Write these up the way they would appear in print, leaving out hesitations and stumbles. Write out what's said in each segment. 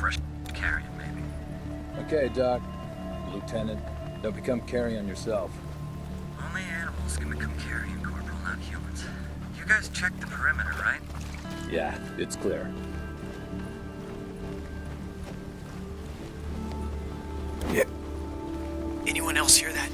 fresh carrion, maybe. Okay, Doc. Lieutenant, don't become carrion yourself. Only animals can become carrion, Corporal, not humans. You guys checked the perimeter, right? Yeah, it's clear. Yeah. Anyone else hear that?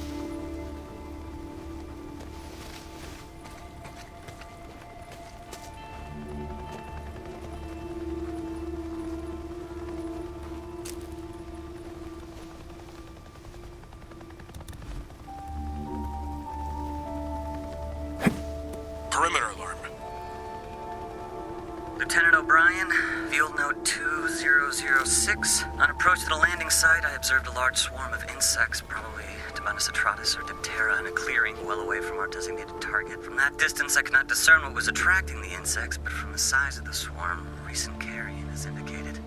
Perimeter alarm. Lieutenant O'Brien, field note 2006. On approach to the landing site, I observed a large swarm of insects, probably Tabanus atratus or Diptera, in a clearing well away from our designated target. From that distance, I could not discern what was attracting the insects, but from the size of the swarm, recent carrion is indicated.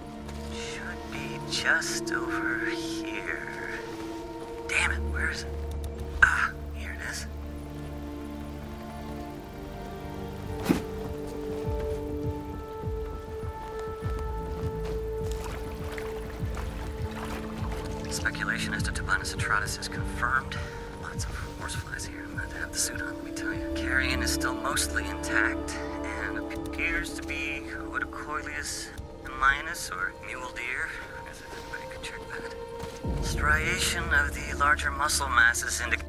Should be just over here. Damn it, where is it? Ah, here it is. Speculation as to Tabanus atratus is confirmed. Lots of horseflies here. I'm glad to have the suit on, let me tell you. Carrion is still mostly intact and appears to be Odocoileus minus or mule deer. I guess anybody could check that. Striation of the larger muscle masses indicate.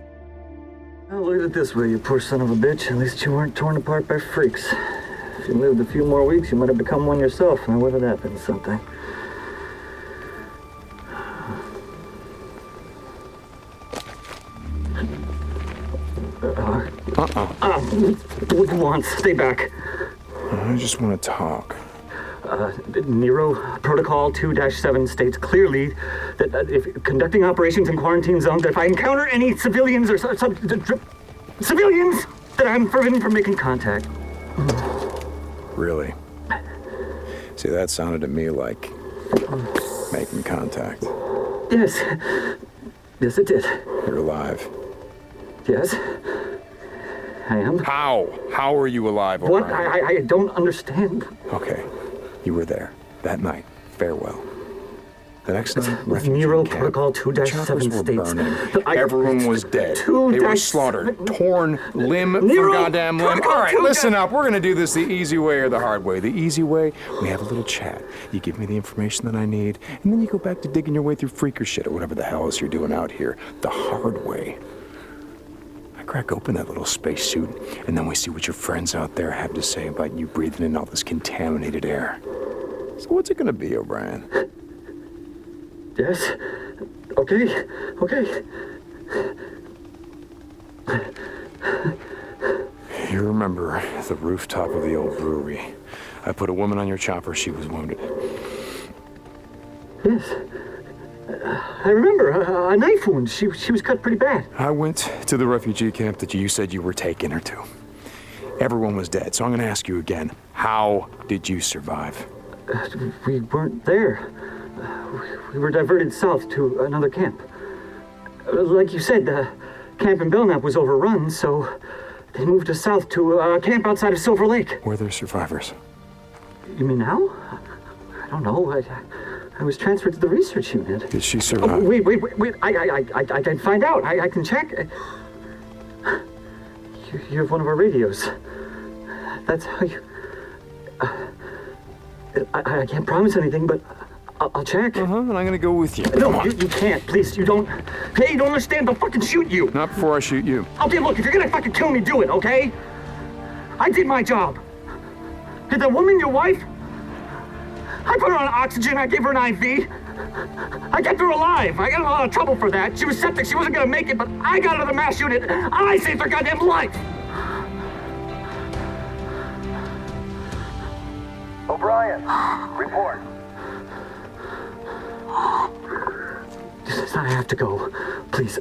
Well, look at it this way, you poor son of a bitch. At least you weren't torn apart by freaks. If you lived a few more weeks, you might have become one yourself. Now, whether that been something. What do you want? Stay back. I just want to talk. Nero Protocol 2-7 states clearly that if conducting operations in quarantine zones, that if I encounter any civilians or civilians, that I'm forbidden from making contact. Really? See, that sounded to me like making contact. Yes. Yes, it did. You're alive. Yes. I am. How? How are you alive, What? O'Brien? I don't understand. Okay. You were there. That night. Farewell. The next night, Nero refugee camp. Protocol The choppers 2-7 were states. burning. Everyone was dead. They were slaughtered. Torn limb from Nero goddamn limb. Protocol All right, 2-7. listen up. We're going to do this the easy way or the hard way. The easy way, we have a little chat. You give me the information that I need, and then you go back to digging your way through freaker shit or whatever the hell else you're doing out here. The hard way. I crack open that little spacesuit, and then we see what your friends out there have to say about you breathing in all this contaminated air. So what's it going to be, O'Brien? Yes. Okay. Okay. You remember the rooftop of the old brewery. I put a woman on your chopper. She was wounded. Yes. I remember a knife wound. She was cut pretty bad. I went to the refugee camp that you said you were taking her to. Everyone was dead, so I'm going to ask you again. How did you survive? We weren't there. We were diverted south to another camp. Like you said, the camp in Belknap was overrun, so they moved us south to a camp outside of Silver Lake. Were there survivors? You mean now? I don't know. I was transferred to the research unit. Did she survive? Oh, wait. I can find out. I can check. You have one of our radios. That's how you... I can't promise anything, but I'll check. And I'm going to go with you. No, you can't. Please, you don't... Hey, you don't understand. They'll fucking shoot you. Not before I shoot you. Okay, look, if you're gonna fucking kill me, do it, okay? I did my job. Did that woman your wife? I put her on oxygen. I gave her an IV. I kept her alive. I got in a lot of trouble for that. She was septic. She wasn't gonna make it, but I got her to the mass unit. I saved her goddamn life. O'Brien, report. I have to go. Please,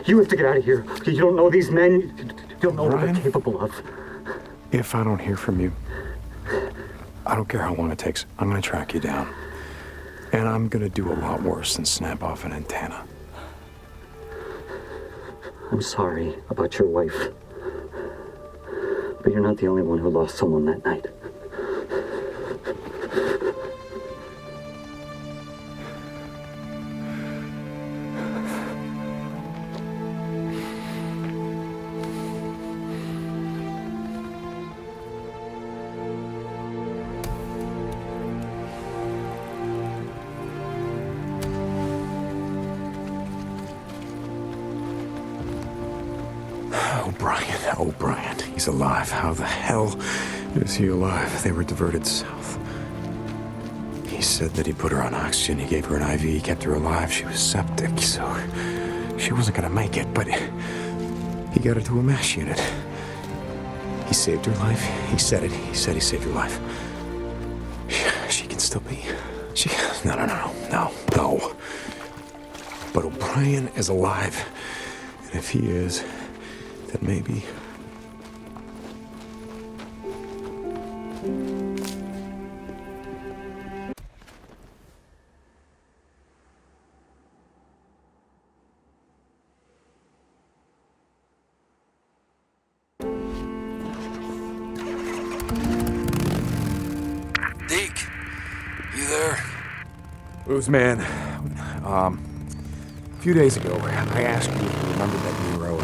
you have to get out of here. You don't know these men. You don't know what they're capable of. If I don't hear from you, I don't care how long it takes. I'm going to track you down. And I'm going to do a lot worse than snap off an antenna. I'm sorry about your wife. But you're not the only one who lost someone that night. O'Brien. He's alive. How the hell is he alive? They were diverted south. He said that he put her on oxygen. He gave her an IV. He kept her alive. She was septic, so she wasn't gonna make it, but he got her to a MASH unit. He saved her life. He said it. He said he saved her life. She can still be. No. But O'Brien is alive. And if he is, then maybe. Deke, you there? Uzman, a few days ago, I asked you if you remembered that new road.